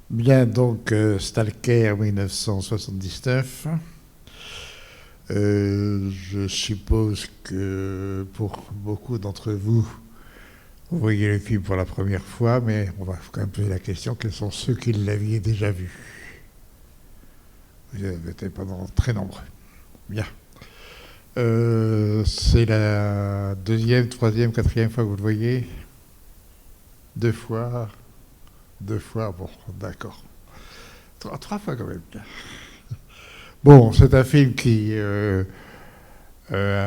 Bien, donc, Stalker 1979. Je suppose que pour beaucoup d'entre vous, vous voyez le film pour la première fois, mais on va quand même poser la question, quels sont ceux qui l'aviez déjà vu? Vous avez été pendant très nombreux. Bien. C'est la deuxième, troisième, quatrième fois que vous le voyez? Deux fois? Deux fois, bon, d'accord. Trois fois quand même. Bon, c'est un film qui a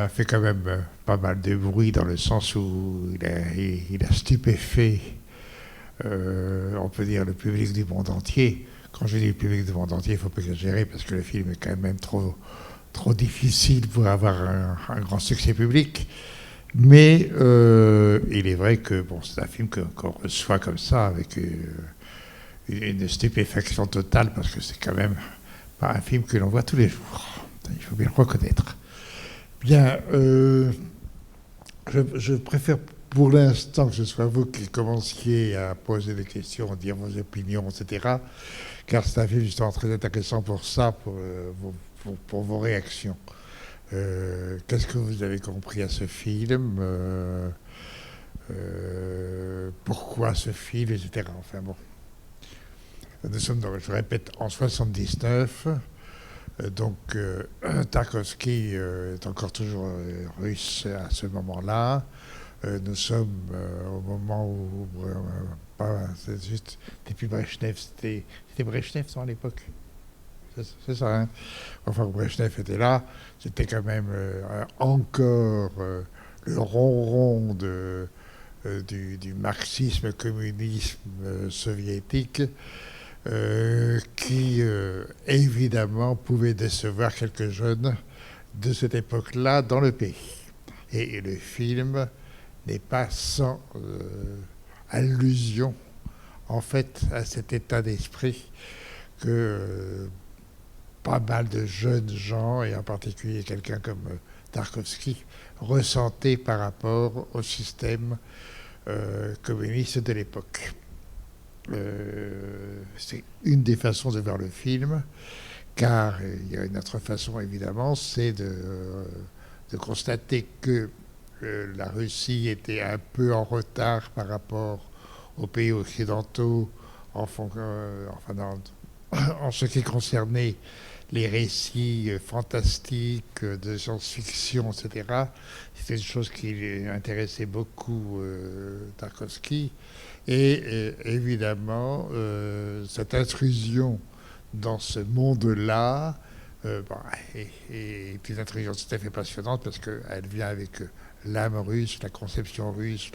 fait quand même pas mal de bruit dans le sens où il a stupéfait, on peut dire, le public du monde entier. Quand je dis le public du monde entier, il ne faut pas exagérer parce que le film est quand même trop difficile pour avoir un grand succès public. Mais il est vrai que bon, c'est un film qu'on reçoit comme ça avec une stupéfaction totale parce que c'est quand même pas un film que l'on voit tous les jours. Il faut bien le reconnaître. Bien, je préfère pour l'instant que ce soit vous qui commenciez à poser des questions, à dire vos opinions, etc. Car c'est un film justement très intéressant pour ça, pour vos réactions. Qu'est-ce que vous avez compris à ce film? Pourquoi ce film, etc. Enfin bon. Nous sommes, donc, je répète, en 79. Donc, Tarkovsky est encore toujours russe à ce moment-là. Nous sommes au moment où, c'est juste, depuis Brejnev, c'était Brejnev à l'époque. C'est ça, hein. Enfin, Brejnev était là, c'était quand même encore le ronron du marxisme-communisme soviétique qui, évidemment, pouvait décevoir quelques jeunes de cette époque-là dans le pays. Et le film n'est pas sans allusion, en fait, à cet état d'esprit que pas mal de jeunes gens, et en particulier quelqu'un comme Tarkovsky, ressentaient par rapport au système communiste de l'époque. C'est une des façons de voir le film, car il y a une autre façon évidemment, c'est de constater que la Russie était un peu en retard par rapport aux pays occidentaux en ce qui concernait les récits fantastiques de science-fiction, etc. C'était une chose qui intéressait beaucoup Tarkovsky. Et évidemment, cette intrusion dans ce monde-là bon, est une intrusion tout à fait passionnante parce qu'elle vient avec l'âme russe, la conception russe,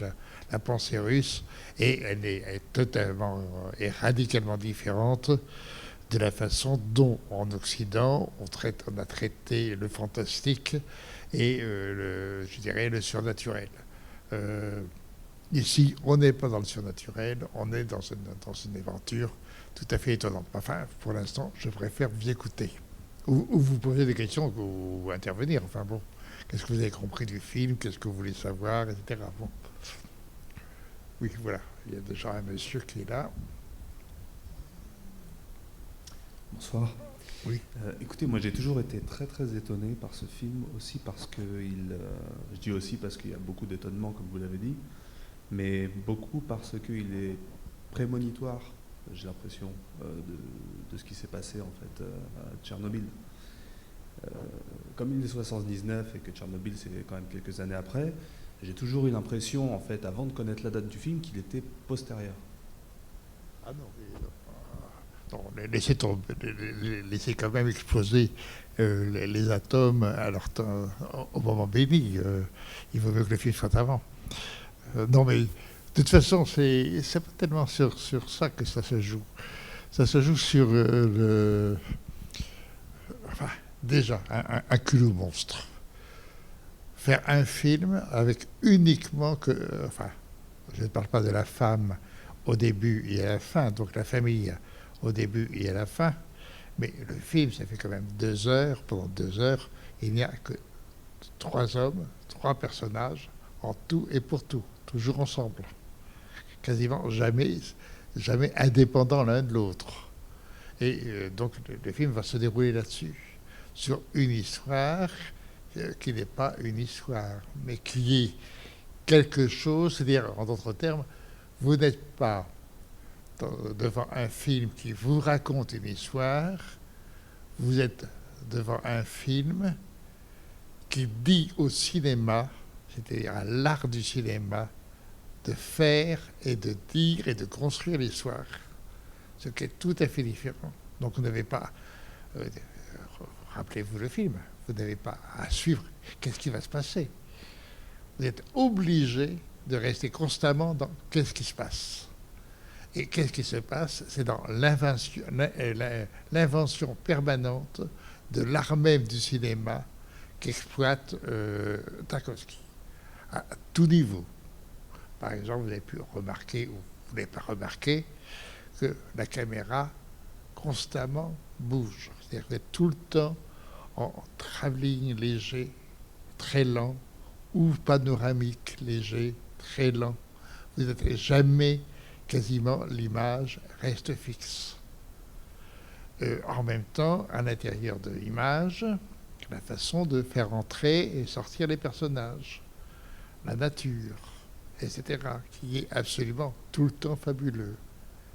la pensée russe, et elle est totalement et radicalement différente de la façon dont, en Occident, on a traité le fantastique et, je dirais, le surnaturel. Euh, Ici, on n'est pas dans le surnaturel, on est dans une aventure tout à fait étonnante. Enfin, pour l'instant, je préfère vous écouter. Ou vous poser des questions ou intervenir. Enfin bon, qu'est-ce que vous avez compris du film? Qu'est-ce que vous voulez savoir, etc. Bon. Oui, voilà. Il y a déjà un monsieur qui est là. Bonsoir. Oui. Écoutez, moi j'ai toujours été très très étonné par ce film, aussi parce que je dis aussi parce qu'il y a beaucoup d'étonnement comme vous l'avez dit, mais beaucoup parce qu'il est prémonitoire, j'ai l'impression, de ce qui s'est passé en fait à Tchernobyl. Comme il est 79 et que Tchernobyl c'est quand même quelques années après, j'ai toujours eu l'impression en fait, avant de connaître la date du film, qu'il était postérieur. Ah non, non, laissez quand même exploser les atomes à leur temps, au moment béni. Il vaut mieux que le film soit avant. Non, mais de toute façon, c'est pas tellement sur ça que ça se joue. Ça se joue sur enfin, déjà, un culot monstre. Faire un film avec uniquement que. Enfin, je ne parle pas de la femme au début et à la fin, donc la famille au début et à la fin, mais le film, ça fait quand même 2 heures. Pendant 2 heures, il n'y a que 3 hommes, 3 personnages, en tout et pour tout, toujours ensemble. Quasiment jamais jamais indépendants l'un de l'autre. Et donc le film va se dérouler là-dessus, sur une histoire qui n'est pas une histoire, mais qui est quelque chose, c'est-à-dire, en d'autres termes, vous n'êtes pas devant un film qui vous raconte une histoire, vous êtes devant un film qui dit au cinéma, c'est-à-dire à l'art du cinéma, de faire et de dire et de construire l'histoire, ce qui est tout à fait différent. Donc vous n'avez pas, rappelez-vous le film, vous n'avez pas à suivre qu'est-ce qui va se passer. Vous êtes obligé de rester constamment dans qu'est-ce qui se passe. Et qu'est-ce qui se passe? C'est dans l'invention permanente de l'art même du cinéma qu'exploite Tarkovsky, à tout niveau. Par exemple, vous avez pu remarquer, ou vous n'avez pas remarqué, que la caméra constamment bouge. C'est-à-dire que vous êtes tout le temps en travelling léger, très lent, ou panoramique léger, très lent. Vous n'êtes jamais, quasiment, l'image reste fixe. En même temps, à l'intérieur de l'image, la façon de faire entrer et sortir les personnages, la nature, etc., qui est absolument tout le temps fabuleux.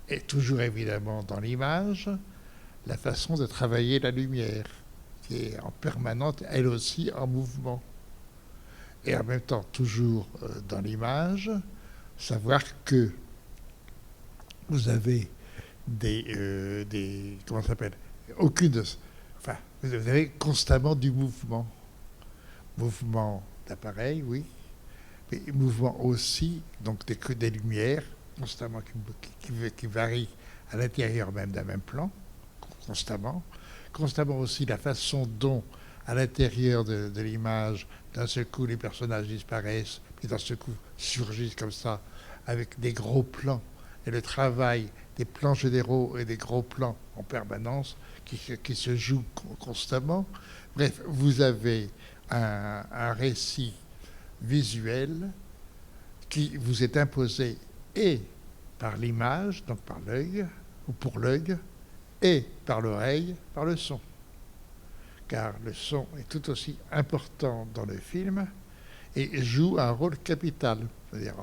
Et toujours évidemment dans l'image, la façon de travailler la lumière, qui est en permanente, elle aussi en mouvement. Et en même temps, toujours dans l'image, savoir que vous avez comment ça s'appelle, enfin, vous avez constamment du mouvement. Mouvement d'appareil, oui, mais mouvement aussi, donc des lumières constamment qui varient à l'intérieur même d'un même plan, constamment. Constamment aussi la façon dont, à l'intérieur de l'image, d'un seul coup les personnages disparaissent, puis d'un seul coup surgissent comme ça, avec des gros plans, et le travail des plans généraux et des gros plans en permanence qui se jouent constamment. Bref, vous avez un récit visuel qui vous est imposé et par l'image, donc par l'œil, ou pour l'œil, et par l'oreille, par le son. Car le son est tout aussi important dans le film et joue un rôle capital. C'est-à-dire,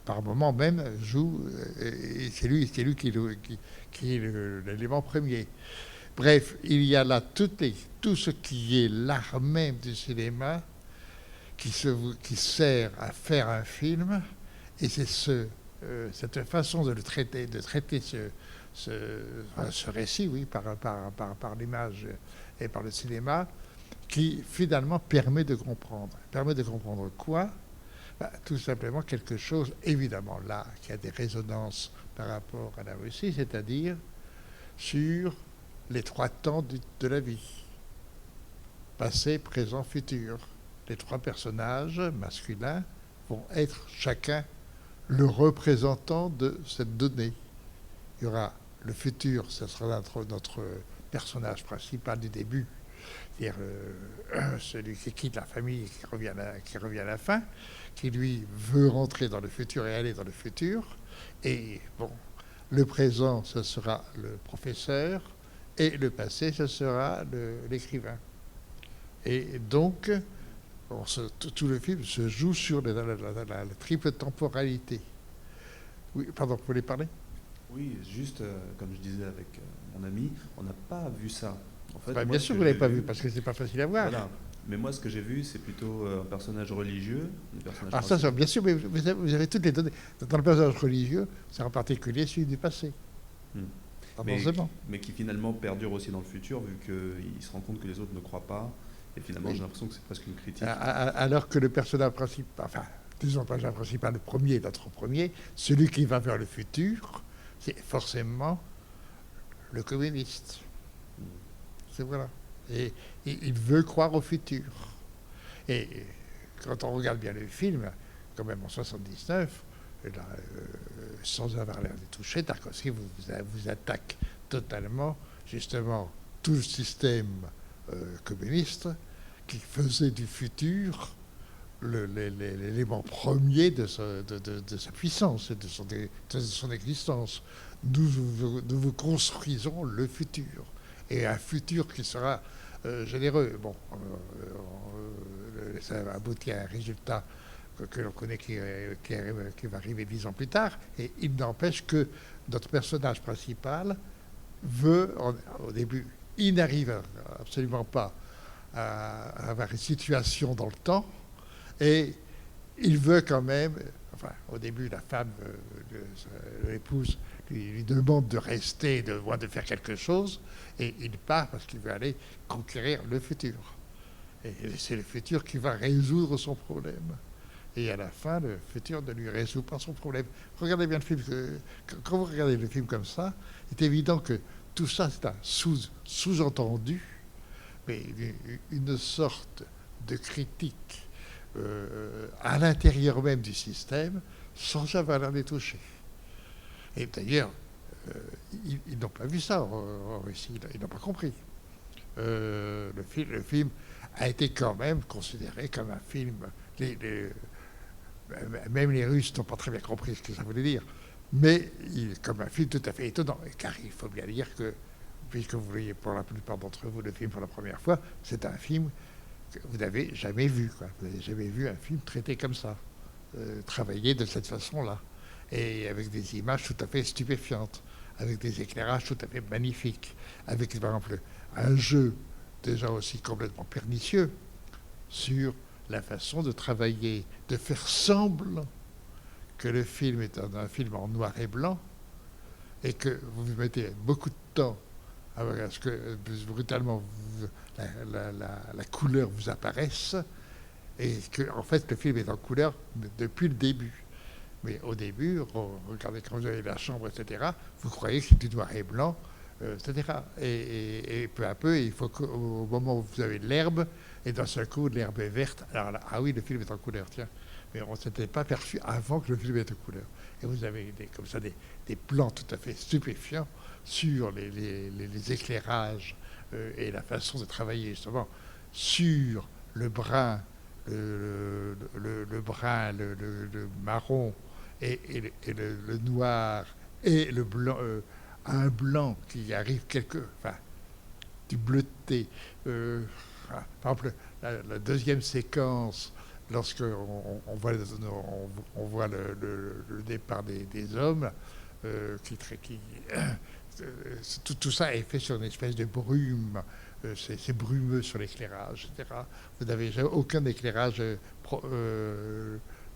par moment même, joue, et c'est lui qui est l'élément premier. Bref, il y a là tout ce qui est l'art même du cinéma qui sert à faire un film, et c'est cette façon de traiter ce récit, oui, par l'image et par le cinéma, qui finalement permet de comprendre. Permet de comprendre quoi? Tout simplement quelque chose, évidemment là, qui a des résonances par rapport à la Russie, c'est-à-dire sur les trois temps de la vie. Passé, présent, futur. Les trois personnages masculins vont être chacun le représentant de cette donnée. Il y aura le futur, ce sera notre personnage principal du début, c'est-à-dire celui qui quitte la famille et qui revient à la fin, qui lui veut rentrer dans le futur et aller dans le futur. Et bon, le présent, ce sera le professeur, et le passé, ce sera l'écrivain. Et donc, tout le film se joue sur la triple temporalité. Oui, pardon, vous voulez parler? Oui, juste comme je disais avec mon ami, on n'a pas vu ça. En fait, bien sûr que vous ne l'avez pas vu, parce que c'est pas facile à voir. Voilà. Mais moi, ce que j'ai vu, c'est plutôt un personnage religieux. Ça, bien sûr, mais vous avez toutes les données. Dans le personnage religieux, c'est en particulier celui du passé. Mais qui finalement perdure aussi dans le futur, vu qu'il se rend compte que les autres ne croient pas. Et finalement, j'ai l'impression que c'est presque une critique. Alors que le personnage principal, enfin, disons le personnage principal, notre premier, celui qui va vers le futur, c'est forcément le communiste. C'est voilà. Et il veut croire au futur. Et quand on regarde bien le film, quand même en 79, là, sans avoir l'air de toucher, Tarkovsky vous attaque totalement, justement, tout le système communiste qui faisait du futur l'élément premier de sa puissance et de son existence. Nous vous construisons le futur. Et un futur qui sera généreux. Bon, ça aboutit à un résultat que l'on connaît qui va arriver 10 ans plus tard. Et il n'empêche que notre personnage principal veut, au début, il n'arrive absolument pas à avoir une situation dans le temps, et il veut quand même, enfin, au début, la femme, l'épouse, lui demande de rester, de faire quelque chose, et il part parce qu'il veut aller conquérir le futur. Et c'est le futur qui va résoudre son problème. Et à la fin, le futur ne lui résout pas son problème. Regardez bien le film. Quand vous regardez le film comme ça, c'est évident que tout ça, c'est un sous-entendu, mais une sorte de critique à l'intérieur même du système, sans jamais les toucher. Et d'ailleurs, ils n'ont pas vu ça en Russie, ils n'ont pas compris. Le film a été quand même considéré comme un film. Même les Russes n'ont pas très bien compris ce que ça voulait dire, mais comme un film tout à fait étonnant. Car il faut bien dire que, puisque vous voyez pour la plupart d'entre vous le film pour la première fois, c'est un film que vous n'avez jamais vu. Vous n'avez jamais vu un film traité comme ça, travaillé de cette façon-là, et avec des images tout à fait stupéfiantes, avec des éclairages tout à fait magnifiques, avec par exemple un jeu déjà aussi complètement pernicieux sur la façon de travailler, de faire semblant que le film est un film en noir et blanc, et que vous mettez beaucoup de temps à ce que brutalement la couleur vous apparaisse, et que en fait le film est en couleur depuis le début. Mais au début, regardez quand vous avez la chambre, etc., vous croyez que c'est du noir et blanc, etc. Et peu à peu, il faut qu'au moment où vous avez l'herbe, et d'un seul coup, l'herbe est verte, alors là, ah oui, le film est en couleur, tiens. Mais on ne s'était pas perçu avant que le film était en couleur. Et vous avez comme ça des plans tout à fait stupéfiants sur les éclairages et la façon de travailler justement sur le brun, le brun, le marron et le noir et le blanc, un blanc qui arrive enfin, du bleuté. Par exemple, la deuxième séquence, lorsque on voit le départ des hommes, tout ça est fait sur une espèce de brume. C'est brumeux sur l'éclairage, etc. Vous n'avez aucun éclairage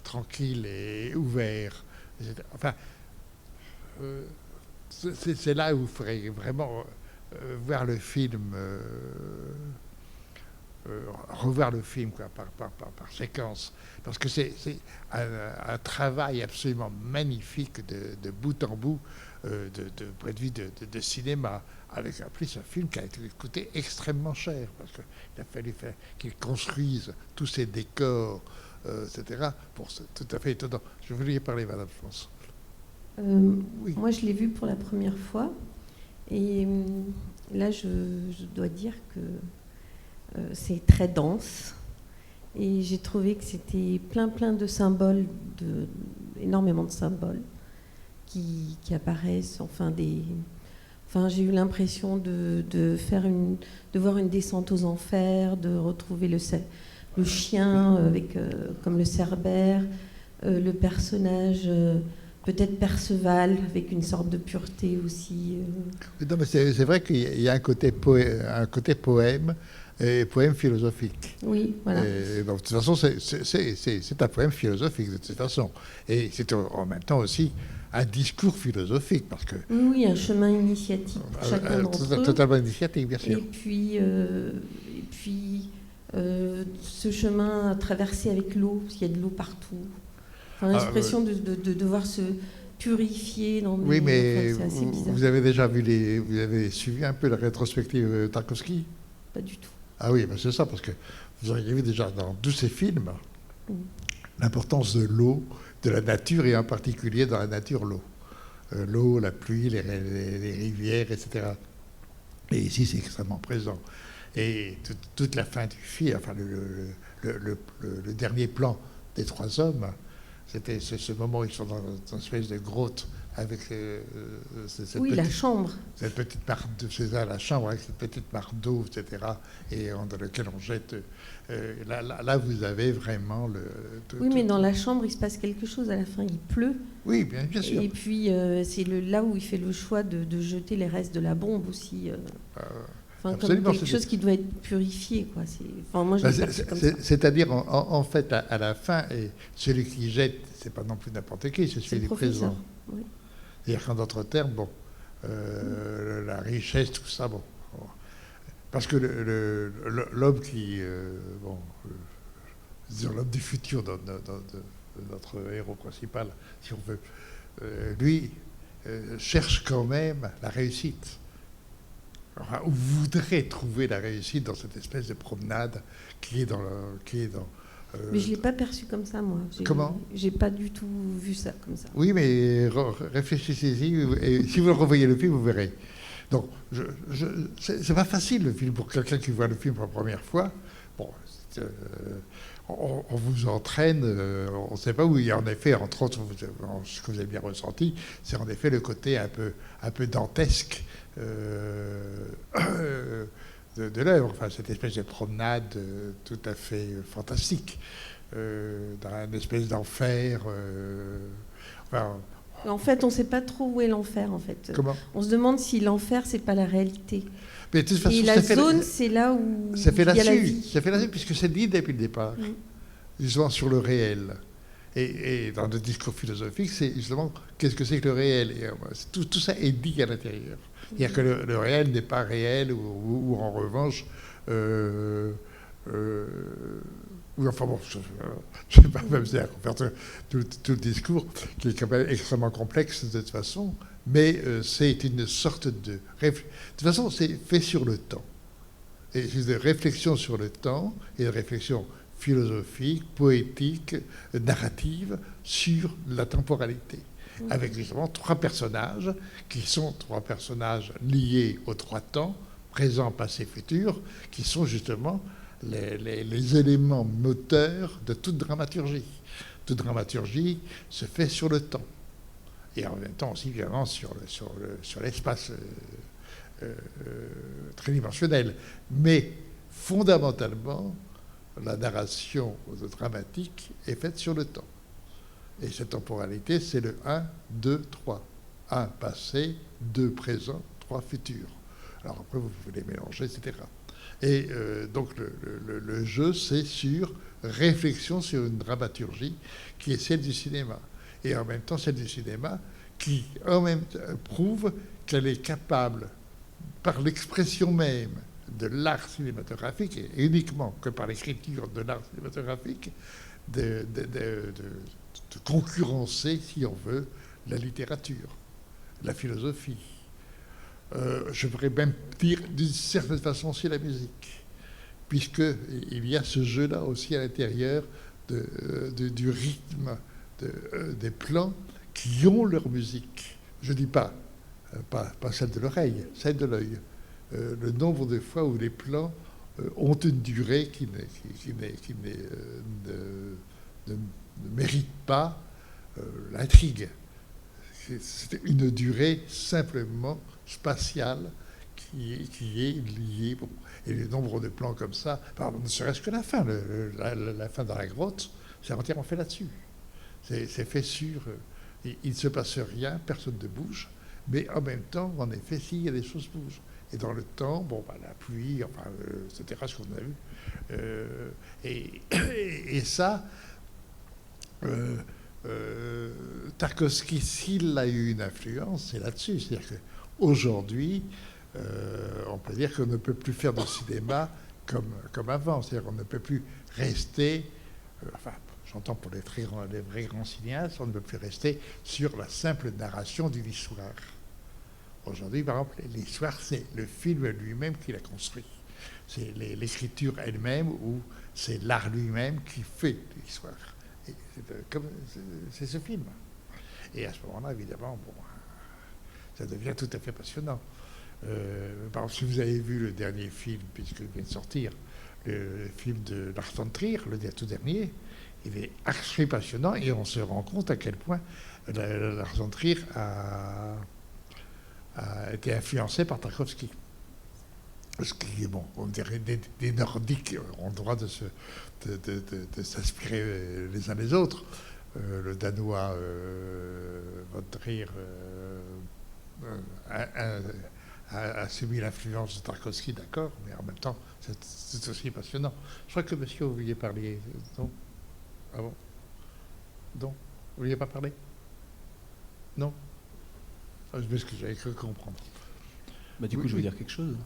tranquille et ouvert, etc. Enfin, c'est là où il faudrait vraiment voir le film, revoir le film quoi, par séquence, parce que c'est un travail absolument magnifique de bout en bout, de point de vue de cinéma, avec en plus un film qui a été coûté extrêmement cher, parce qu'il a fallu qu'il construise tous ces décors, etc. Tout à fait étonnant. Je voulais y parler, Madame France. Oui. Moi, je l'ai vu pour la première fois, et là, je dois dire que c'est très dense, et j'ai trouvé que c'était plein de symboles, énormément de symboles qui apparaissent. Enfin, j'ai eu l'impression de voir une descente aux enfers, de retrouver le chien avec comme le cerbère, le personnage peut-être Perceval avec une sorte de pureté aussi. Non, mais c'est vrai qu'il y a un côté poème. Et poème philosophique. Oui, voilà. Donc, de toute façon, c'est un poème philosophique, de toute façon. Et c'est en même temps aussi un discours philosophique, parce que... Oui, un chemin initiatique pour chacun d'entre eux. Totalement initiatique, bien sûr. Et puis ce chemin traversé avec l'eau, parce qu'il y a de l'eau partout. Enfin, l'expression de devoir se purifier dans Oui, mais c'est assez bizarre. Vous avez déjà vous avez suivi un peu la rétrospective Tarkovsky? Pas du tout. Ah oui, ben c'est ça, parce que vous auriez vu déjà dans tous ces films l'importance de l'eau, de la nature, et en particulier dans la nature l'eau. L'eau, la pluie, les rivières, etc. Et ici, c'est extrêmement présent. Et toute la fin du film, enfin le dernier plan des trois hommes, c'était ce moment où ils sont dans une espèce de grotte avec la chambre. Cette petite mare d'eau, c'est ça, la chambre avec cette petite mare d'eau, etc. Et dans lequel on jette. Là, vous avez vraiment oui, mais dans la chambre, il se passe quelque chose. À la fin, il pleut. Oui, bien sûr. Et puis, c'est là où il fait le choix de jeter les restes de la bombe aussi. Comme quelque chose qui doit être purifié, quoi. Moi, je c'est-à-dire, en fait, à la fin, et celui qui jette, c'est pas non plus n'importe qui, c'est celui du présent. Oui. C'est-à-dire qu'en d'autres termes, la richesse, tout ça, parce que l'homme qui, disons l'homme du futur de notre héros principal, si on veut, lui cherche quand même la réussite. Enfin, voudrait trouver la réussite dans cette espèce de promenade qui est dans mais je ne l'ai pas perçu comme ça, moi. Comment ? J'ai pas du tout vu ça comme ça. Oui, mais réfléchissez-y, et si vous revoyez le film, vous verrez. Donc, c'est pas facile, le film, pour quelqu'un qui voit le film pour la première fois. Bon, on vous entraîne, on ne sait pas où il y a en effet, entre autres, ce que vous avez bien ressenti, c'est en effet le côté un peu dantesque de l'œuvre, enfin cette espèce de promenade tout à fait fantastique, dans une espèce d'enfer. En fait, on ne sait pas trop où est l'enfer, en fait. Comment ? On se demande si l'enfer, c'est pas la réalité. Mais de toute façon, et la zone, c'est là où ça fait il y a la vie. Ça fait la vie, puisque c'est dit depuis le départ. Justement sur le réel. Et dans le discours philosophique, c'est justement qu'est-ce que c'est que le réel. Et tout ça est dit à l'intérieur. C'est-à-dire que le réel n'est pas réel, ou en revanche, enfin bon, je ne vais pas même faire tout le discours, qui est quand même extrêmement complexe de toute façon, mais c'est une sorte de... De toute façon, c'est fait sur le temps. Et c'est de réflexion sur le temps, et de réflexion philosophique, poétique, narrative, sur la temporalité. Avec justement trois personnages, qui sont trois personnages liés aux trois temps, présent, passé, futur, qui sont justement les éléments moteurs de toute dramaturgie. Toute dramaturgie se fait sur le temps. Et en même temps aussi, évidemment, sur l'espace tridimensionnel. Mais fondamentalement, la narration dramatique est faite sur le temps. Et cette temporalité, c'est le 1, 2, 3. 1 passé, 2 présent, 3 futur. Alors après, vous pouvez les mélanger, etc. Et donc le jeu, c'est sur réflexion sur une dramaturgie qui est celle du cinéma. Et en même temps, celle du cinéma qui, en même temps, prouve qu'elle est capable, par l'expression même de l'art cinématographique, et uniquement que par l'écriture de l'art cinématographique, de concurrencer, si on veut, la littérature, la philosophie. Je pourrais même dire d'une certaine façon aussi la musique, puisqu'il y a ce jeu-là aussi à l'intérieur du rythme des plans qui ont leur musique. Je ne dis pas celle de l'oreille, celle de l'œil. Le nombre de fois où les plans ont une durée qui ne mérite pas l'intrigue. C'est une durée simplement spatiale qui est liée. Et le nombre de plans comme ça, ne serait-ce que la fin, la fin dans la grotte, c'est entièrement fait là-dessus. C'est fait sur... il ne se passe rien, personne ne bouge, mais en même temps, en effet, s'il y a des choses bougent. Et dans le temps, la pluie, enfin, etc., ce qu'on a vu. Et ça... Tarkovsky, s'il a eu une influence, c'est là-dessus. C'est-à-dire qu'aujourd'hui, on peut dire qu'on ne peut plus faire de cinéma comme avant. C'est-à-dire qu'on ne peut plus rester, j'entends pour les vrais grands cinéastes, on ne peut plus rester sur la simple narration d'une histoire. Aujourd'hui, par exemple, l'histoire, c'est le film lui-même qui l'a construit. C'est l'écriture elle-même ou c'est l'art lui-même qui fait l'histoire. C'est ce film. Et à ce moment-là, évidemment, ça devient tout à fait passionnant. Par exemple, si vous avez vu le dernier film, puisqu'il vient de sortir, le film de Lars von Trier, le tout dernier, il est archi passionnant et on se rend compte à quel point Lars von Trier a été influencé par Tarkovsky. Ce qui est bon, on dirait des Nordiques ont le droit de s'inspirer les uns les autres. Le Danois von Trier a subi l'influence de Tarkovsky, d'accord, mais en même temps, c'est aussi passionnant. Je crois que monsieur, vous vouliez parler. Non? Ah bon? Non? Vous vouliez pas parler? Non? Je m'excuse, j'avais cru comprendre. Du coup, je veux dire quelque chose.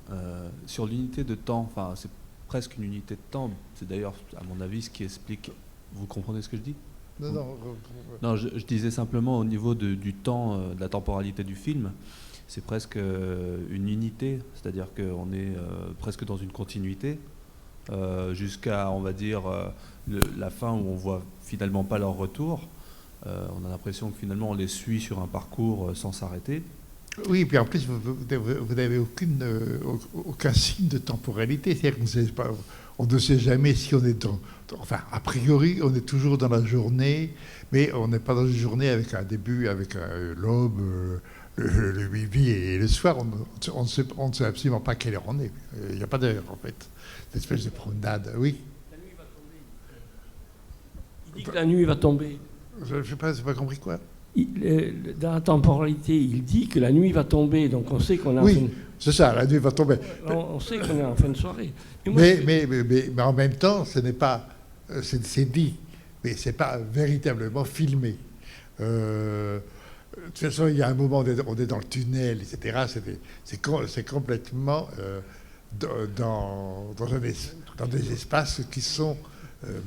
Sur l'unité de temps, enfin, c'est presque une unité de temps. C'est d'ailleurs, à mon avis, ce qui explique. Vous comprenez ce que je dis? Non, je disais simplement au niveau du temps, de la temporalité du film, c'est presque une unité, c'est-à-dire qu'on est presque dans une continuité jusqu'à, on va dire, la fin où on voit finalement pas leur retour. On a l'impression que finalement on les suit sur un parcours sans s'arrêter. Oui, et puis en plus, vous n'avez aucun signe de temporalité. C'est-à-dire on ne sait jamais si on est enfin, a priori, on est toujours dans la journée, mais on n'est pas dans une journée avec un début, avec l'aube, le midi et le soir. On ne sait absolument pas quelle heure on est. Il n'y a pas d'heure, en fait. Cette espèce de promenade, oui. La nuit va tomber. Il dit que la nuit va tomber. Je n'ai pas compris quoi. Dans la temporalité, il dit que la nuit va tomber, donc on sait qu'on est en fin de... c'est ça, la nuit va tomber. On sait qu'on est en fin de soirée. Mais en même temps, ce n'est pas... C'est dit, mais ce n'est pas véritablement filmé. De toute façon, il y a un moment, on est dans le tunnel, etc. C'est complètement dans des espaces qui sont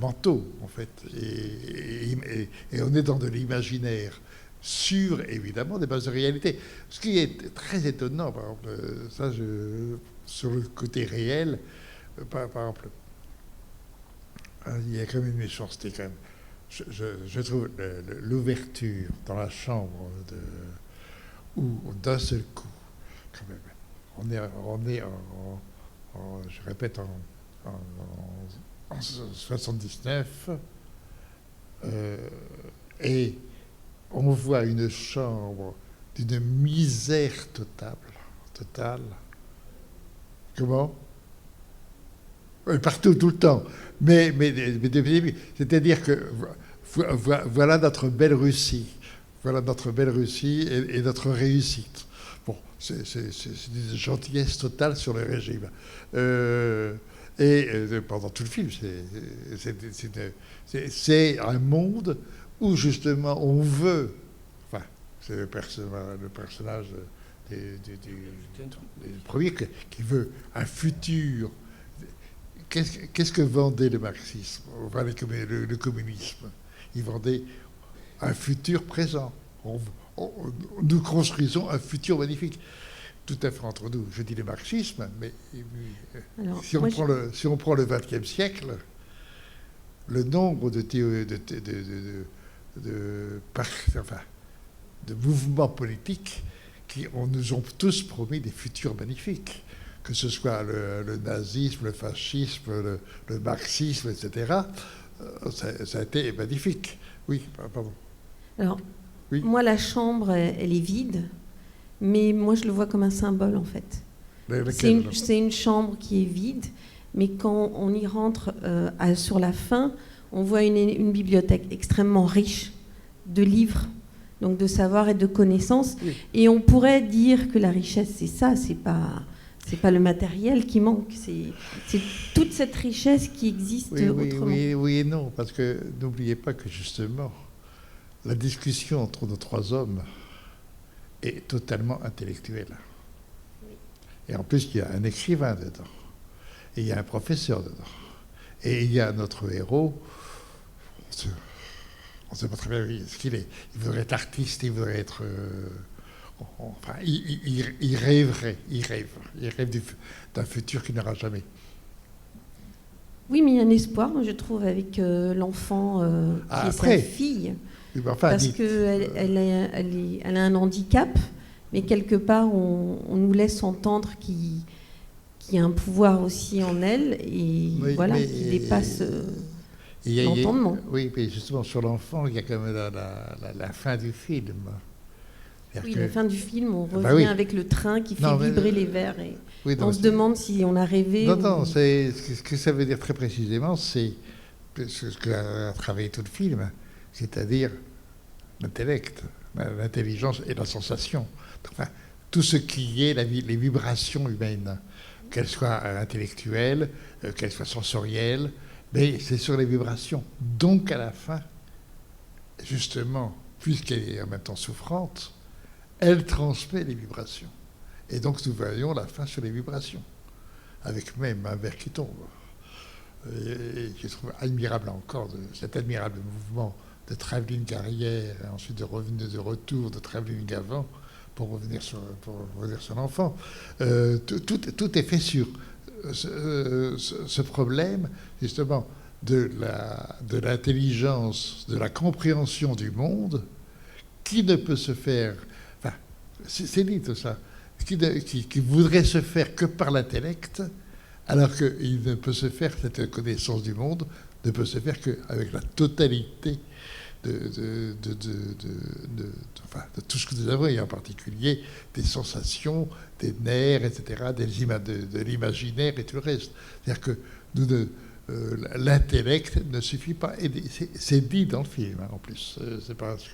mentaux, en fait. Et on est dans de l'imaginaire, sur, évidemment, des bases de réalité. Ce qui est très étonnant, par exemple, sur le côté réel, par exemple, il y a quand même une méchanceté, quand même. Je trouve l'ouverture dans la chambre où d'un seul coup, quand même, on est je répète, en 79, et on voit une chambre d'une misère totale. Comment? Partout, tout le temps. Mais depuis le début. C'est-à-dire que voilà notre belle Russie. Voilà notre belle Russie et notre réussite. Bon, c'est une gentillesse totale sur le régime. Et pendant tout le film, c'est un monde où justement on veut, enfin, c'est le personnage du premier qui veut un futur. Qu'est-ce que vendait le marxisme, enfin, le communisme? Il vendait un futur présent. Nous construisons un futur magnifique. Tout à fait entre nous. Je dis le marxisme, mais alors, si on prend le XXe siècle, le nombre de mouvements politiques qui nous ont tous promis des futurs magnifiques, que ce soit le nazisme, le fascisme, le marxisme, etc., ça a été magnifique. Oui, pardon. Alors, oui. Moi, la chambre, elle est vide. Mais moi, je le vois comme un symbole, en fait. C'est une chambre qui est vide, mais quand on y rentre sur la fin, on voit une bibliothèque extrêmement riche de livres, donc de savoir et de connaissances. Oui. Et on pourrait dire que la richesse, c'est ça, c'est pas le matériel qui manque, c'est toute cette richesse qui existe autrement. Oui et non, parce que n'oubliez pas que justement, la discussion entre nos trois hommes est totalement intellectuel. Oui. Et en plus, il y a un écrivain dedans. Et il y a un professeur dedans. Et il y a notre héros. On ne sait pas très bien ce qu'il est. Il voudrait être artiste, il voudrait être... enfin, il rêverait. Il rêve d'un futur qu'il n'aura jamais. Oui, mais il y a un espoir, je trouve, avec l'enfant qui est sa fille. Enfin, parce qu'elle a un handicap mais quelque part, on nous laisse entendre qu'il y a un pouvoir aussi en elle, et Oui, voilà, mais- qui dépasse Il y a- l'entendement. Oui, mais justement, sur l'enfant, il y a quand même la fin du film. C'est-à-dire Oui, que- la fin du film, on revient Bah oui. avec le train qui fait Non, mais- vibrer les verres, et Oui, non, on mais se c'est- demande si on a rêvé. Non, ou- non, ce que ça veut dire très précisément, c'est ce que a travaillé tout le film, c'est-à-dire l'intellect, l'intelligence et la sensation. Enfin, tout ce qui est les vibrations humaines, qu'elles soient intellectuelles, qu'elles soient sensorielles, mais c'est sur les vibrations. Donc à la fin, justement, puisqu'elle est en même temps souffrante, elle transmet les vibrations. Et donc nous voyons la fin sur les vibrations, avec même un verre qui tombe. Et je trouve admirable encore cet admirable mouvement de travelling arrière, et ensuite de retour de travelling avant, pour revenir sur l'enfant. Tout est fait sur ce problème, justement, de l'intelligence, de la compréhension du monde, qui ne peut se faire... Enfin, c'est dit tout ça. Qui voudrait se faire que par l'intellect, alors qu'il ne peut se faire, cette connaissance du monde, ne peut se faire qu'avec la totalité de tout ce que nous avons, et en particulier des sensations, des nerfs, etc., de l'imaginaire et tout le reste. C'est-à-dire que l'intellect ne suffit pas. Et c'est dit dans le film, hein, en plus. C'est pas ce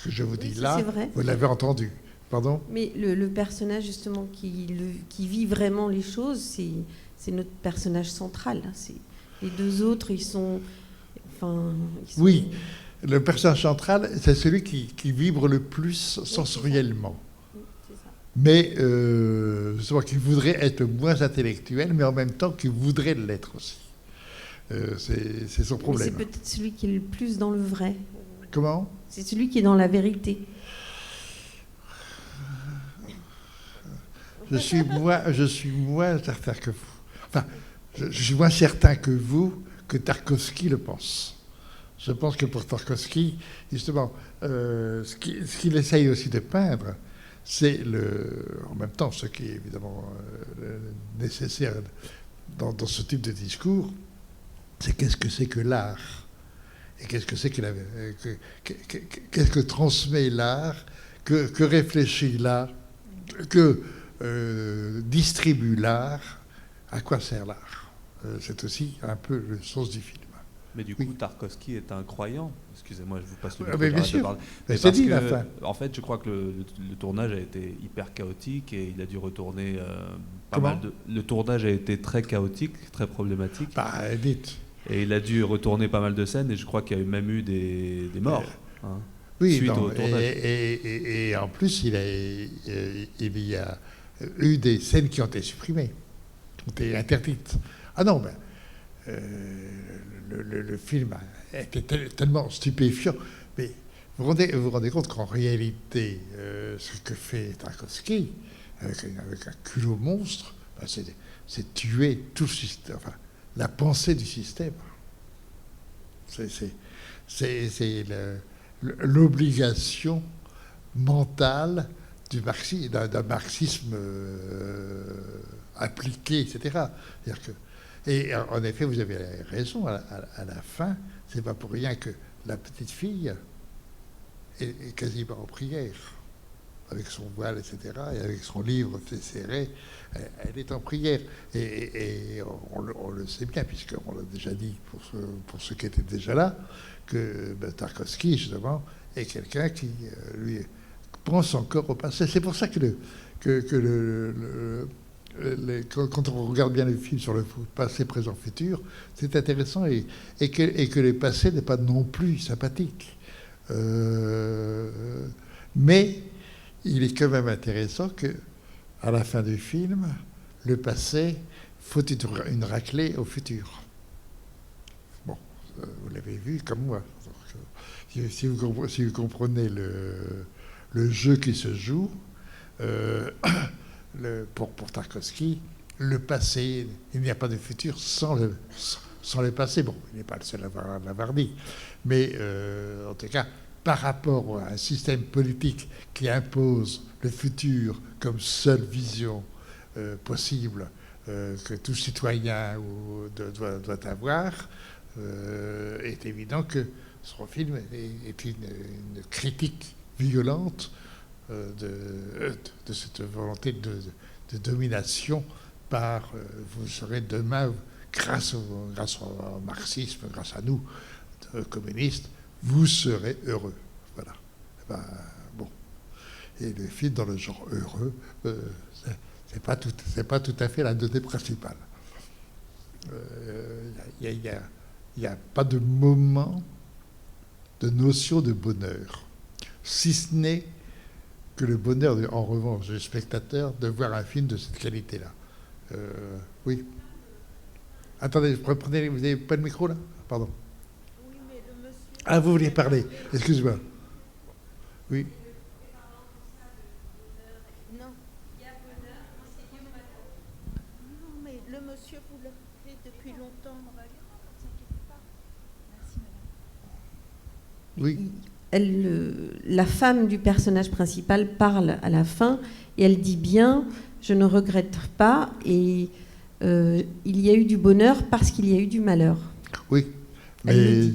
que je vous dis Oui, ça, là. c'est vrai. Vous l'avez entendu. Pardon ? Mais le personnage, justement, qui vit vraiment les choses, c'est notre personnage central. Hein. Les deux autres, ils sont... Oui, le personnage central, c'est celui qui vibre le plus sensoriellement. C'est ça. Mais justement, qui voudrait être moins intellectuel, mais en même temps qui voudrait l'être aussi. C'est son Mais problème. c'est peut-être celui qui est le plus dans le vrai. Comment ? C'est celui qui est dans la vérité. Je suis moins certain que vous. Enfin, je suis moins certain que vous que Tarkovsky le pense. Je pense que pour Tarkovsky, justement, ce qu'il essaye aussi de peindre, c'est en même temps, ce qui est évidemment nécessaire dans ce type de discours, c'est qu'est-ce que c'est que l'art, et qu'est-ce que c'est qu'est-ce que transmet l'art, que réfléchit l'art, que distribue l'art, à quoi sert l'art. C'est aussi un peu le sens du film. Mais du coup, Tarkovsky est un croyant. Excusez-moi, je vous passe le micro. Mais bien sûr. Mais C'est parce dit que, la fin. en fait, je crois que le tournage a été hyper chaotique et il a dû retourner pas Comment mal de... Le tournage a été très chaotique, très problématique. Bah, dites. Et il a dû retourner pas mal de scènes et je crois qu'il y a même eu des morts. Hein, Oui, suite non, au tournage. et en plus, il y a eu des scènes qui ont été supprimées, qui ont été interdites. Ah non, mais le film était tellement stupéfiant. Mais vous vous rendez compte qu'en réalité, ce que fait Tarkovsky, avec un culot monstre, ben, c'est tuer tout le système, enfin, la pensée du système. C'est l'obligation mentale d'un marxisme appliqué, etc. C'est-à-dire que, et en effet, vous avez raison, à la fin, c'est pas pour rien que la petite fille est quasiment en prière, avec son voile, etc., et avec son livre serré, elle est en prière. Et on le sait bien, puisqu'on l'a déjà dit pour ceux qui étaient déjà là, que Tarkovsky, justement, est quelqu'un qui, lui, pense encore au passé. C'est pour ça que quand on regarde bien le film sur le passé, présent, futur, c'est intéressant et que le passé n'est pas non plus sympathique. Mais il est quand même intéressant que, à la fin du film, le passé faut une raclée au futur. Bon, vous l'avez vu comme moi. Donc, si vous comprenez le jeu qui se joue, pour Tarkovsky, le passé, il n'y a pas de futur sans le passé. Bon, il n'est pas le seul à l'avoir dit. Mais en tout cas, par rapport à un système politique qui impose le futur comme seule vision possible que tout citoyen doit avoir, est évident que son film est une critique violente de cette volonté de domination par vous serez demain, grâce au marxisme, grâce à nous, communistes, vous serez heureux. Voilà. Ben, bon. Et le film dans le genre heureux, c'est pas tout à fait la donnée principale. Il n'y a pas de moment de notion de bonheur, si ce n'est que le bonheur, en revanche, du spectateur de voir un film de cette qualité-là. Oui. Attendez, prenez, vous n'avez pas le micro là? Pardon. Oui, mais le monsieur... Ah, vous vouliez parler. Excuse-moi. Oui. Non. Il y a bonheur, c'est Dieu non, mais le monsieur, vous l'avez fait depuis longtemps. On va lire, ne vous inquiétez pas. Merci, madame. Oui. La femme du personnage principal parle à la fin et elle dit bien « je ne regrette pas » et il y a eu du bonheur parce qu'il y a eu du malheur. Oui, mais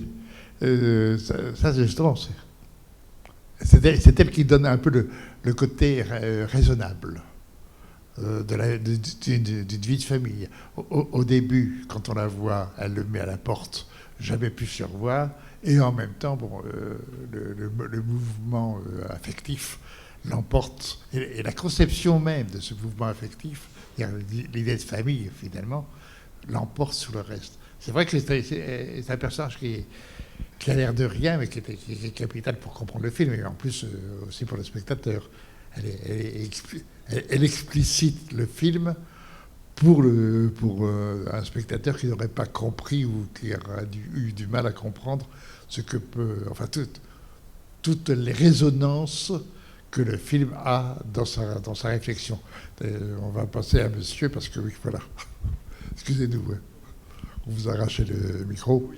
ça justement, c'est elle qui donne un peu le côté raisonnable d'une vie de famille. Au début, quand on la voit, elle le met à la porte, jamais pu se revoir, et en même temps, bon, le mouvement affectif l'emporte, et la conception même de ce mouvement affectif, l'idée de famille finalement, l'emporte sur le reste. C'est vrai que c'est un personnage qui a l'air de rien, mais qui est capital pour comprendre le film, et en plus aussi pour le spectateur. Elle explicite le film pour un spectateur qui n'aurait pas compris ou qui aurait eu du mal à comprendre ce que peut... Enfin, toutes les résonances que le film a dans sa réflexion. On va passer à monsieur, parce que oui, voilà. Excusez-nous, ouais. On vous a arraché le micro.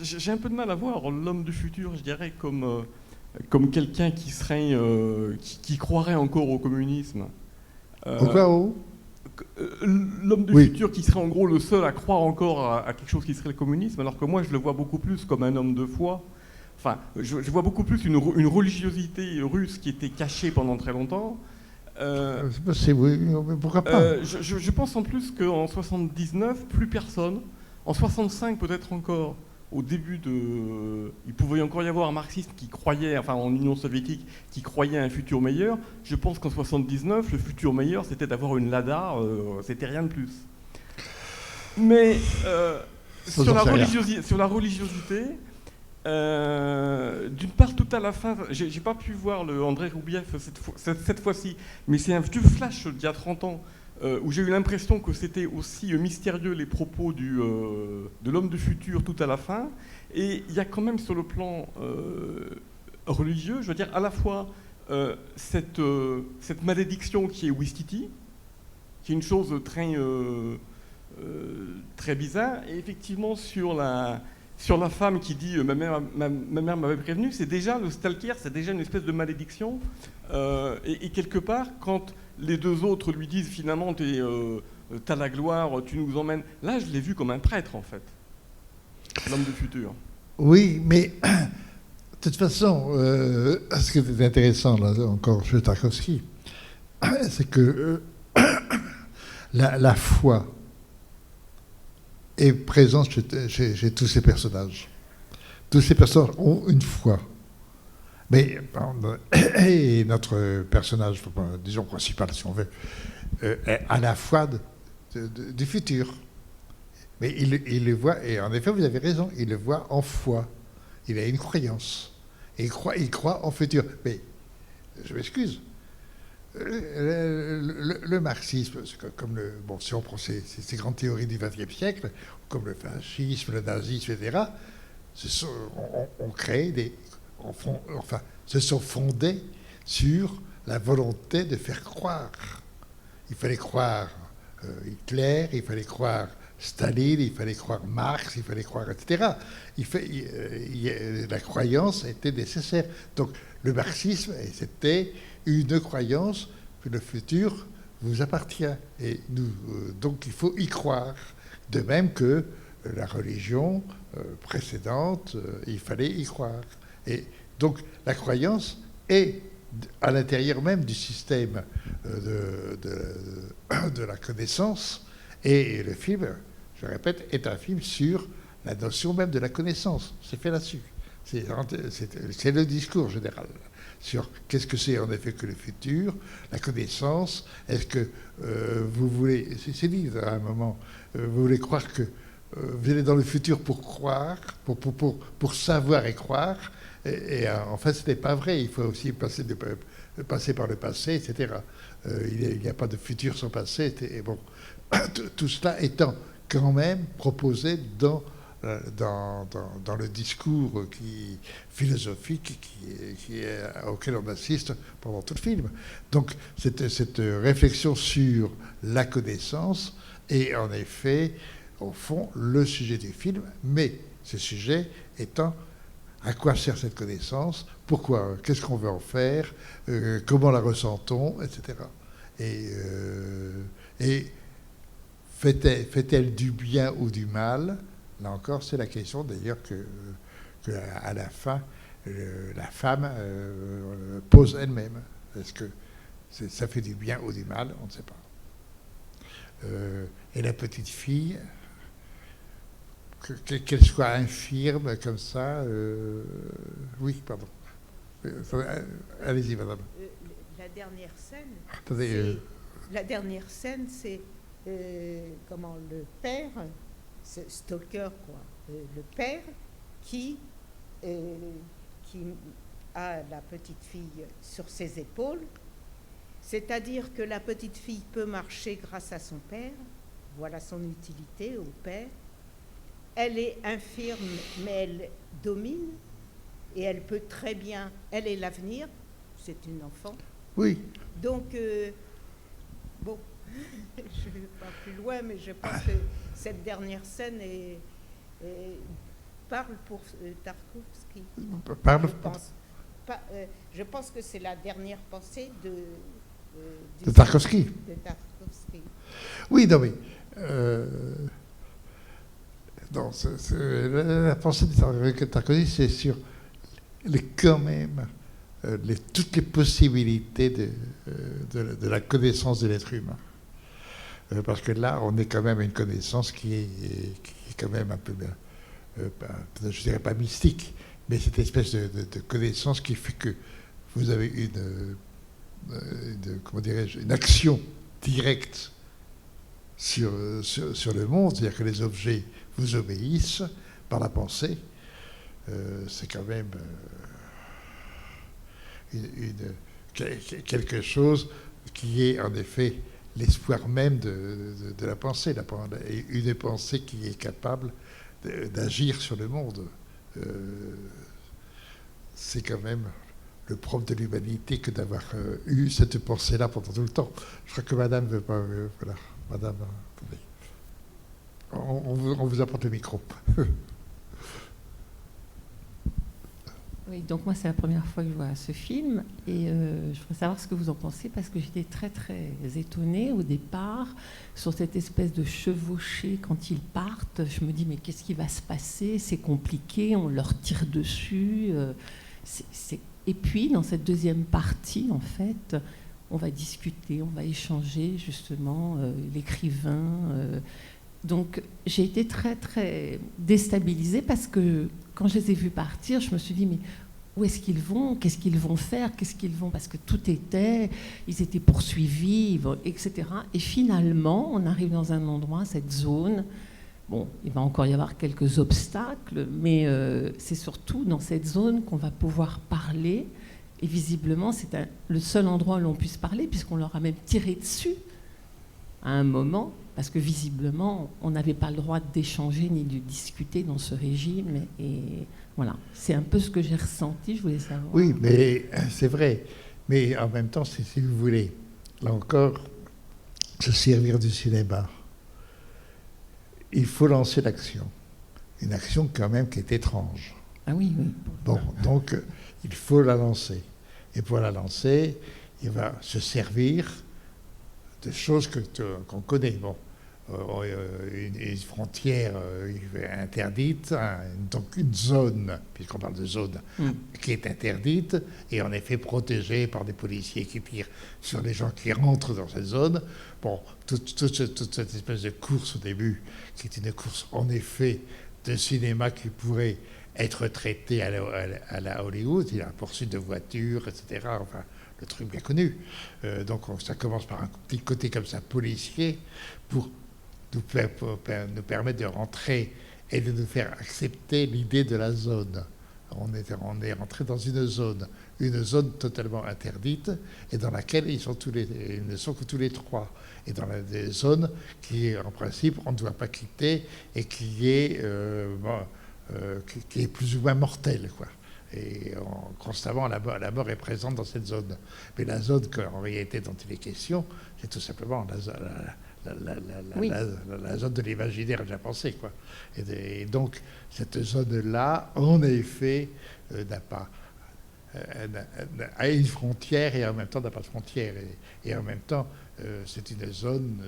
J'ai un peu de mal à voir l'homme du futur, je dirais, comme quelqu'un qui serait, qui croirait encore au communisme. Encore L'homme du futur qui serait en gros le seul à croire encore à quelque chose qui serait le communisme, alors que moi je le vois beaucoup plus comme un homme de foi. Enfin, je vois beaucoup plus une religiosité russe qui était cachée pendant très longtemps. C'est possible, oui, mais pourquoi pas Je pense en plus qu'en 79, plus personne, en 65 peut-être encore, au début il pouvait encore y avoir un marxiste qui croyait, enfin en Union soviétique, qui croyait à un futur meilleur. Je pense qu'en 79, le futur meilleur, c'était d'avoir une Lada, c'était rien de plus. Mais sur la religiosité, d'une part, tout à la fin, j'ai pas pu voir le André Roubieff cette fois-ci, mais c'est un vieux flash d'il y a 30 ans où j'ai eu l'impression que c'était aussi mystérieux les propos de l'homme du futur tout à la fin. Et il y a quand même sur le plan religieux, je veux dire, à la fois cette malédiction qui est Ouistiti, qui est une chose très bizarre, et effectivement sur la femme qui dit ma mère m'avait prévenu, c'est déjà le stalker, c'est déjà une espèce de malédiction. Et quelque part, quand les deux autres lui disent finalement t'as la gloire, tu nous emmènes, là je l'ai vu comme un prêtre en fait, l'homme du futur. Oui, mais de toute façon, ce qui est intéressant là encore chez Tarkovsky, c'est que la foi est présente chez tous ces personnages. Tous ces personnages ont une foi. Mais et notre personnage, disons principal si on veut, a la foi du futur. Mais il le voit, et en effet vous avez raison, il le voit en foi. Il a une croyance. Et il croit en futur. Mais, je m'excuse, le marxisme, comme si on prend ces grandes théories du XXe siècle, comme le fascisme, le nazisme, etc., se sont fondés sur la volonté de faire croire. Il fallait croire Hitler, il fallait croire Staline, il fallait croire Marx, il fallait croire, etc. La croyance était nécessaire. Donc le marxisme, c'était une croyance que le futur vous appartient. Et donc il faut y croire. De même que la religion précédente, il fallait y croire. Et donc la croyance est à l'intérieur même du système de la connaissance. Et le film, je répète, est un film sur la notion même de la connaissance. C'est fait là-dessus. C'est le discours général sur qu'est-ce que c'est en effet que le futur, la connaissance. Est-ce que vous voulez, c'est dit à un moment, vous voulez croire que vous allez dans le futur pour croire, pour savoir et croire. Et en fait, ce n'est pas vrai. Il faut aussi passer par le passé, etc. Il n'y a pas de futur sans passé. Et bon, tout cela étant quand même proposé dans le discours philosophique auquel on assiste pendant tout le film. Donc cette réflexion sur la connaissance est en effet, au fond, le sujet du film, mais ce sujet étant à quoi sert cette connaissance, pourquoi, qu'est-ce qu'on veut en faire, comment la ressent-on, etc. Et fait-elle du bien ou du mal? Là encore, c'est la question d'ailleurs que à la fin, la femme pose elle-même. Est-ce que ça fait du bien ou du mal? On ne sait pas. Et la petite fille, qu'elle soit infirme comme ça, oui, pardon. Allez-y, madame. La dernière scène, Attendez, c'est comment le père, ce stalker quoi, le père qui a la petite fille sur ses épaules, c'est-à-dire que la petite fille peut marcher grâce à son père, voilà son utilité au père. Elle est infirme, mais elle domine, et elle peut très bien, elle est l'avenir, c'est une enfant. oui. Donc, bon, je ne vais pas plus loin, mais je pense que cette dernière scène parle pour Tarkovsky. Je pense que c'est la dernière pensée de Tarkovsky. De Tarkovsky. Oui, non, mais non, la pensée de Tarkovsky, c'est sur quand même toutes les possibilités de la connaissance de l'être humain. Parce que là, on est quand même à une connaissance qui est quand même un peu, je dirais pas mystique, mais cette espèce de connaissance qui fait que vous avez une action directe sur le monde, c'est-à-dire que les objets vous obéissent par la pensée. C'est quand même quelque chose qui est en effet l'espoir même de la pensée, une pensée qui est capable d'agir sur le monde. C'est quand même le propre de l'humanité que d'avoir eu cette pensée-là pendant tout le temps. Je crois que madame ne veut pas... voilà, madame, attendez. On vous apporte le micro. Oui, donc moi c'est la première fois que je vois ce film et je voudrais savoir ce que vous en pensez parce que j'étais très très étonnée au départ sur cette espèce de chevauchée quand ils partent. Je me dis mais qu'est-ce qui va se passer? C'est compliqué, on leur tire dessus. Et puis dans cette deuxième partie en fait, on va discuter, on va échanger justement l'écrivain. Donc j'ai été très très déstabilisée parce que quand je les ai vus partir, je me suis dit mais où est-ce qu'ils vont? Qu'est-ce qu'ils vont faire? Parce que tout était, ils étaient poursuivis, etc. Et finalement, on arrive dans un endroit, cette zone. Bon, il va encore y avoir quelques obstacles, mais c'est surtout dans cette zone qu'on va pouvoir parler. Et visiblement, c'est le seul endroit où l'on puisse parler, puisqu'on leur a même tiré dessus à un moment. Parce que visiblement, on n'avait pas le droit d'échanger ni de discuter dans ce régime. Et voilà, c'est un peu ce que j'ai ressenti, je voulais savoir. Oui, mais c'est vrai. Mais en même temps, si vous voulez, là encore, se servir du cinéma. il faut lancer l'action. Une action quand même qui est étrange. Ah oui, oui. Bon, donc il faut la lancer. Et pour la lancer, il va se servir de choses qu'on connaît. Bon, une frontière interdite, donc une zone, puisqu'on parle de zone, qui est interdite, et en effet protégée par des policiers qui tirent sur les gens qui rentrent dans cette zone. Bon, toute cette espèce de course au début, qui est une course en effet de cinéma qui pourrait être traitée à la Hollywood, il y a la poursuite de voitures, etc. Enfin, le truc bien connu. Donc ça commence par un petit côté comme ça policier pour nous permettre de rentrer et de nous faire accepter l'idée de la zone. On est rentré dans une zone totalement interdite et dans laquelle ils ne sont que tous les trois. Et dans des zones qui, en principe, on ne doit pas quitter et qui est plus ou moins mortelle, quoi. Et constamment, la mort est présente dans cette zone. Mais la zone qu'en réalité dont il est question, c'est tout simplement la zone de l'imaginaire déjà pensé, quoi. Et donc, cette zone-là, en effet, a une frontière et en même temps n'a pas de frontière. Et en même temps, c'est une zone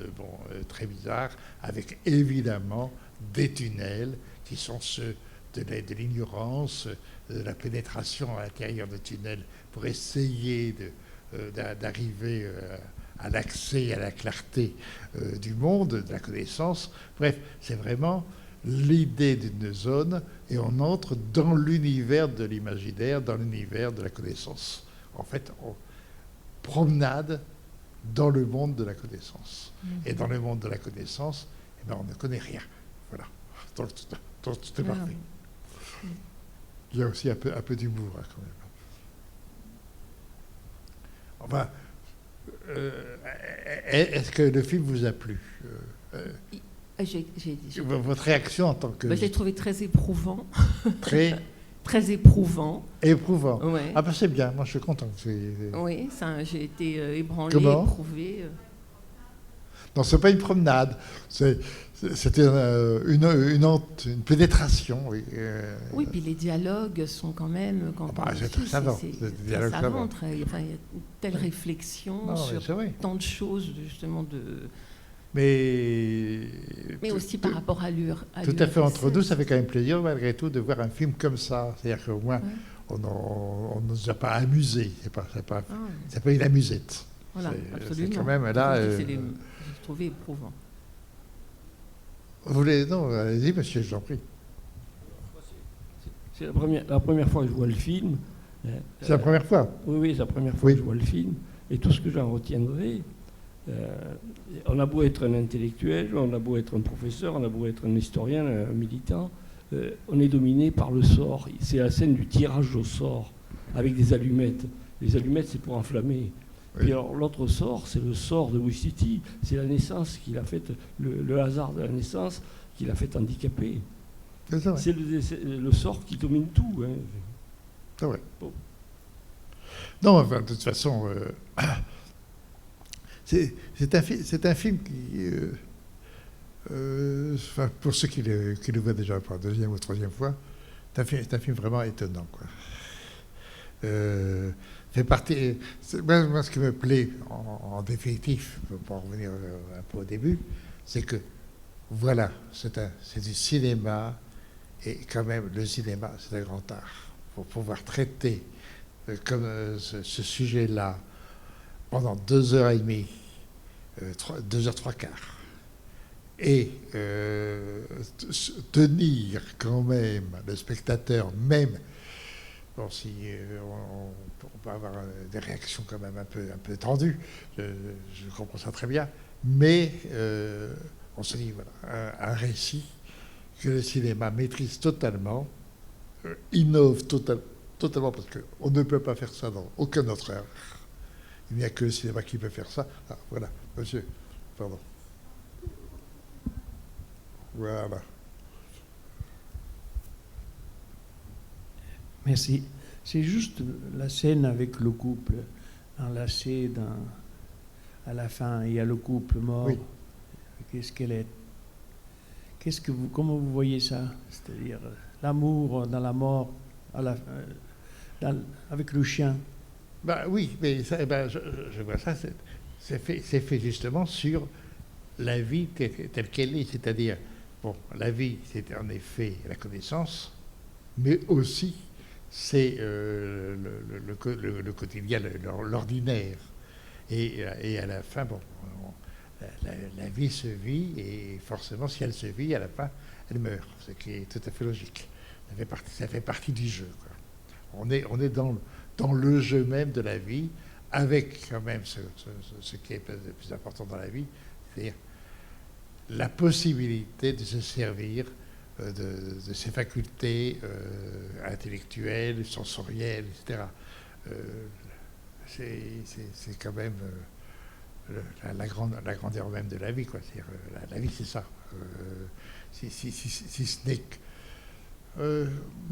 très bizarre, avec évidemment des tunnels qui sont ceux de l'ignorance, de la pénétration à l'intérieur de tunnels pour essayer d'arriver à l'accès, à la clarté du monde, de la connaissance. Bref, c'est vraiment l'idée d'une zone et on entre dans l'univers de l'imaginaire, dans l'univers de la connaissance. En fait, on promenade dans le monde de la connaissance. Et dans le monde de la connaissance, on ne connaît rien. Voilà. Donc tout est parfait. Il y a aussi un peu d'humour, hein, quand même. Enfin, est-ce que le film vous a plu? Votre réaction en tant que... Je l'ai trouvé très éprouvant. Très éprouvant. Éprouvant. Ouais. Ah ben c'est bien, moi je suis content. Oui, j'ai été ébranlée, éprouvée. Non, c'est pas une promenade, c'était une pénétration. Oui, oui, puis les dialogues sont quand même... c'est savant. Il y a une telle réflexion sur tant de choses, justement, Mais aussi par rapport à l'URSS. Tout à fait, entre nous, ça fait quand même plaisir, malgré tout, de voir un film comme ça. C'est-à-dire qu'au moins, on ne nous a pas amusés. C'est pas une amusette. Voilà, absolument. C'est quand même là... j'ai trouvé éprouvant. Vous voulez... Non, allez-y, monsieur, je vous en prie. C'est la première fois que je vois le film. C'est la première fois? Oui, c'est la première fois que je vois le film. Et tout ce que j'en retiendrai... on a beau être un intellectuel, on a beau être un professeur, on a beau être un historien, un militant, on est dominé par le sort. C'est la scène du tirage au sort avec des allumettes. Les allumettes, c'est pour enflammer. Oui. Et alors l'autre sort, c'est le sort de Wistiti. C'est la naissance qu'il a faite, le hasard de la naissance qu'il a fait handicapé. C'est le sort qui domine tout. Hein. C'est vrai. Bon. Non, enfin, de toute façon... C'est un film qui, pour ceux qui le voient déjà pour la deuxième ou troisième fois, c'est un film vraiment étonnant, quoi. Fait partie. Moi, ce qui me plaît, en définitif, pour en revenir un peu au début, c'est que, voilà, c'est du cinéma, et quand même, le cinéma, c'est un grand art. Pour pouvoir traiter comme ce sujet-là pendant 2h30, 2h trois quarts, et tenir quand même le spectateur, même bon, si on peut avoir des réactions quand même un peu tendues, je comprends ça très bien, mais on se dit, voilà, un récit que le cinéma maîtrise totalement, innove totalement, parce qu'on ne peut pas faire ça dans aucun autre art. Il n'y a que le cinéma qui peut faire ça. Ah, voilà, monsieur, pardon. Voilà. Merci. C'est juste la scène avec le couple enlacé à la fin. Il y a le couple mort, avec les squelettes, comment vous voyez ça? C'est-à-dire l'amour dans la mort, avec le chien. Bah oui, mais ça, je vois ça, c'est fait justement sur la vie telle qu'elle est, c'est-à-dire, bon, la vie, c'est en effet la connaissance, mais aussi c'est le quotidien, l'ordinaire. Et à la fin, bon, la vie se vit, et forcément, si elle se vit, à la fin, elle meurt, ce qui est tout à fait logique. Ça fait partie du jeu, quoi. On est dans le jeu même de la vie, avec quand même ce qui est le plus important dans la vie, c'est-à-dire la possibilité de se servir de ses facultés intellectuelles, sensorielles, etc. C'est quand même la grandeur même de la vie, quoi. La vie, c'est ça. Si ce n'est que...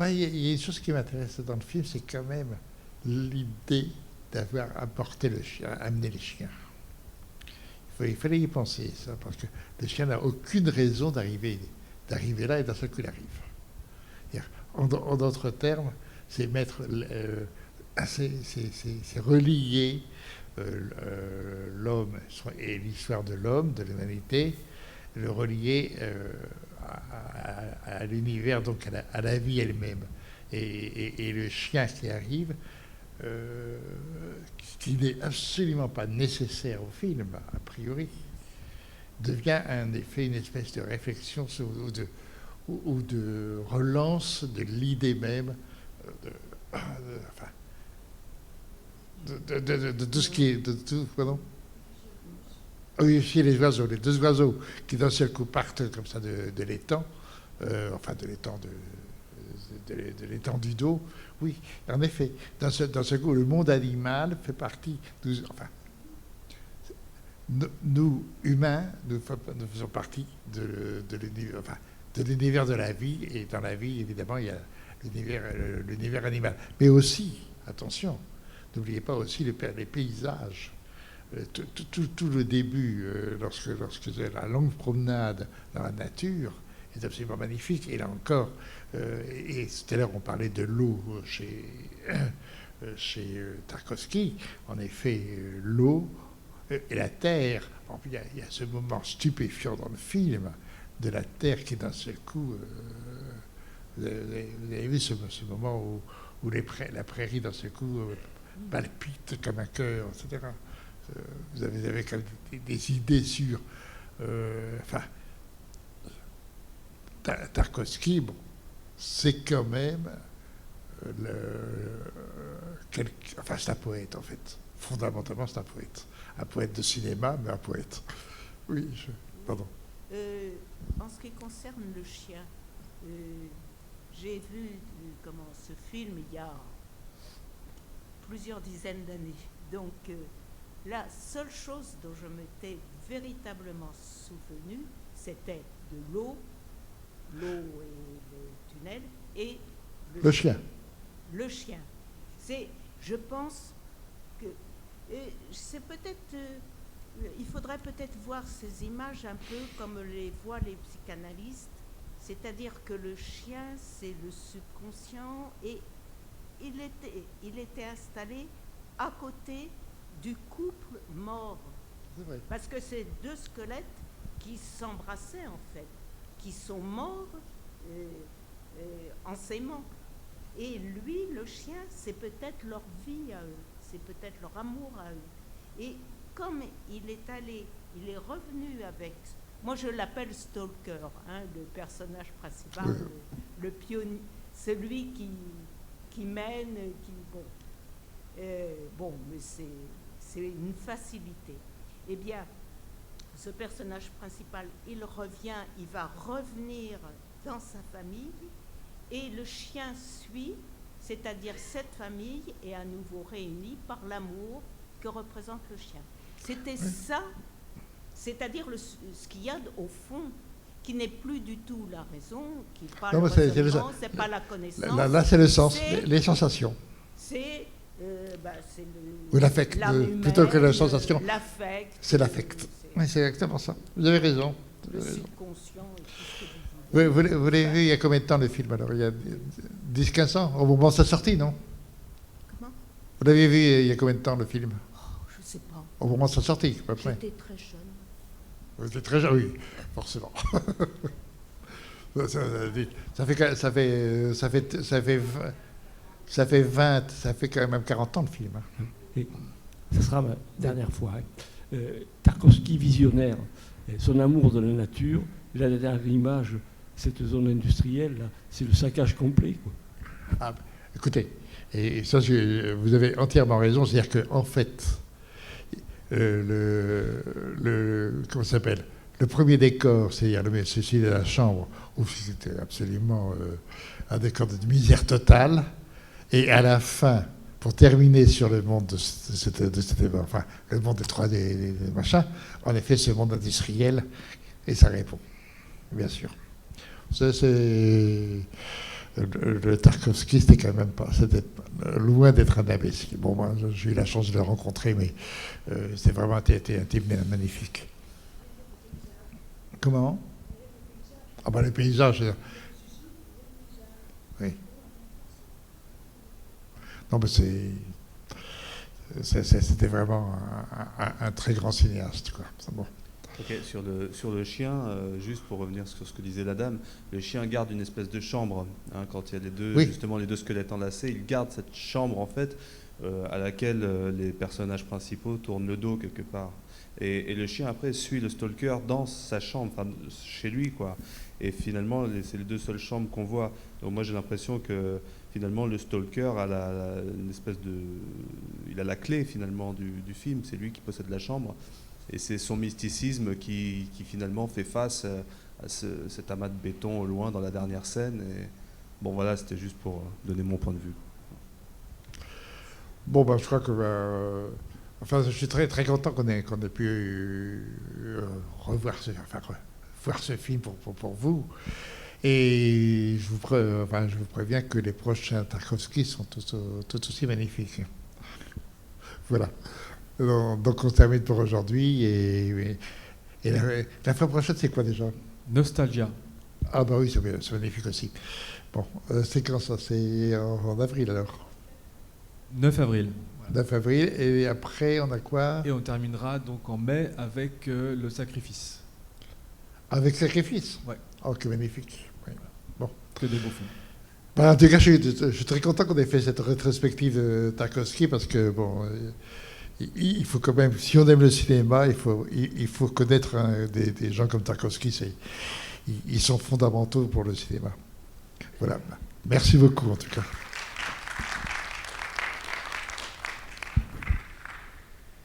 il y a une chose qui m'intéresse dans le film, c'est quand même l'idée d'avoir apporté le chien, amené les chiens. Il fallait y penser, ça, parce que le chien n'a aucune raison d'arriver là, et d'un seul coup il arrive. En d'autres termes, c'est c'est relier l'homme et l'histoire de l'homme, de l'humanité, le relier à l'univers, donc à la vie elle-même. Et le chien qui arrive, qui n'est absolument pas nécessaire au film, a priori, devient en effet une espèce de réflexion ou de relance de l'idée même de tout ce qui est... Pardon. Oui, chez les oiseaux, les deux oiseaux qui d'un seul coup partent comme ça de l'étang, de l'étang de l'étang du dos. Oui, en effet, dans ce coup, le monde animal fait partie... Nous, humains, nous faisons partie de l'univers de la vie, et dans la vie, évidemment, il y a l'univers animal. Mais aussi, attention, n'oubliez pas aussi les paysages. Tout le début, lorsque la longue promenade dans la nature est absolument magnifique. Et là encore, et tout à l'heure on parlait de l'eau chez Tarkovsky. En effet, l'eau et la terre. Il y a ce moment stupéfiant dans le film de la terre qui d'un seul coup... vous avez vu ce moment où la prairie d'un seul coup palpite comme un cœur, etc. Vous avez quand même des idées sur... Tarkovsky, bon, c'est quand même... c'est un poète, en fait. Fondamentalement, c'est un poète. Un poète de cinéma, mais un poète. Oui, pardon. En ce qui concerne le chien, j'ai vu ce film il y a plusieurs dizaines d'années. Donc, la seule chose dont je m'étais véritablement souvenu, c'était de l'eau et le tunnel, et le chien. Le chien. Je pense que c'est peut-être... il faudrait peut-être voir ces images un peu comme les voient les psychanalystes, c'est-à-dire que le chien, c'est le subconscient, et il était installé à côté du couple mort. Parce que c'est deux squelettes qui s'embrassaient, en fait, qui sont morts en s'aimant. Et lui, le chien, c'est peut-être leur vie à eux, c'est peut-être leur amour à eux. Et comme il est revenu avec... Moi, je l'appelle Stalker, le personnage principal, le pionnier, celui qui mène, mais c'est une facilité. Eh bien, ce personnage principal, il va revenir dans sa famille, et le chien suit, c'est-à-dire cette famille est à nouveau réunie par l'amour que représente le chien. C'était ça, c'est-à-dire ce qu'il y a au fond, qui n'est plus du tout la raison, qui n'est pas le raisonnement, c'est pas la connaissance. Là, c'est le sens, les sensations. C'est ou l'affect, plutôt que la sensation. L'affect. C'est l'affect. Oui, c'est exactement ça. Vous avez raison. Le subconscient et tout ce que vous voulez. Vous l'avez vu il y a combien de temps le film alors? Il y a 10-15 ans? Au moment de sa sortie, non? Comment? Vous l'avez vu il y a combien de temps le film? Je ne sais pas. Au moment de sa sortie, à peu près. J'étais très jeune. Vous étiez très jeune, oui, forcément. Ça fait quand même 40 ans le film. Hein. Et ça sera ma dernière fois. Hein. Tarkovsky visionnaire, son amour de la nature, la dernière image, cette zone industrielle, là, c'est le saccage complet. Quoi. Ah, écoutez, et ça, vous avez entièrement raison, c'est-à-dire qu'en fait, comment ça s'appelle? Le premier décor, c'est-à-dire celui de la chambre, où c'était absolument un décor de misère totale. Et à la fin, pour terminer sur le monde enfin, le monde des machins, en effet, ce monde industriel, et ça répond, bien sûr. Le Tarkovsky, c'était quand même pas, c'était loin d'être un imbécile. Bon, moi, j'ai eu la chance de le rencontrer, mais c'est vraiment un type magnifique. Comment? Ah ben les paysages. Oui. Non, mais c'était vraiment un très grand cinéaste, quoi. C'est bon. Ok, sur le chien, juste pour revenir sur ce que disait la dame, le chien garde une espèce de chambre, hein, quand il y a justement les deux squelettes enlacés, il garde cette chambre en fait à laquelle les personnages principaux tournent le dos quelque part. Et le chien après suit le stalker dans sa chambre, enfin chez lui quoi. Et finalement c'est les deux seules chambres qu'on voit. Donc moi j'ai l'impression que finalement le stalker a une espèce il a la clé finalement du film, c'est lui qui possède la chambre. Et c'est son mysticisme qui finalement fait face à cet amas de béton au loin dans la dernière scène. Et bon voilà, c'était juste pour donner mon point de vue. Bon ben je crois que enfin je suis très très content qu'on ait pu voir ce film pour vous. Et je vous préviens que les prochains Tarkovsky sont tout aussi magnifiques. Voilà. Donc on termine pour aujourd'hui. Et la fois prochaine, c'est quoi déjà? Nostalgia. Ah bah oui, c'est magnifique aussi. Bon, c'est quand ça? C'est en avril alors? 9 avril. 9 avril. Et après, on a quoi? Et on terminera donc en mai avec Le Sacrifice. Avec Sacrifice? Ouais. Oh, que magnifique. Oui. Bon. Que des beaux films. En tout cas, je suis très content qu'on ait fait cette rétrospective de Tarkovsky parce que, bon, il faut quand même, si on aime le cinéma, il faut connaître des gens comme Tarkovsky. Ils sont fondamentaux pour le cinéma. Voilà. Merci beaucoup, en tout cas.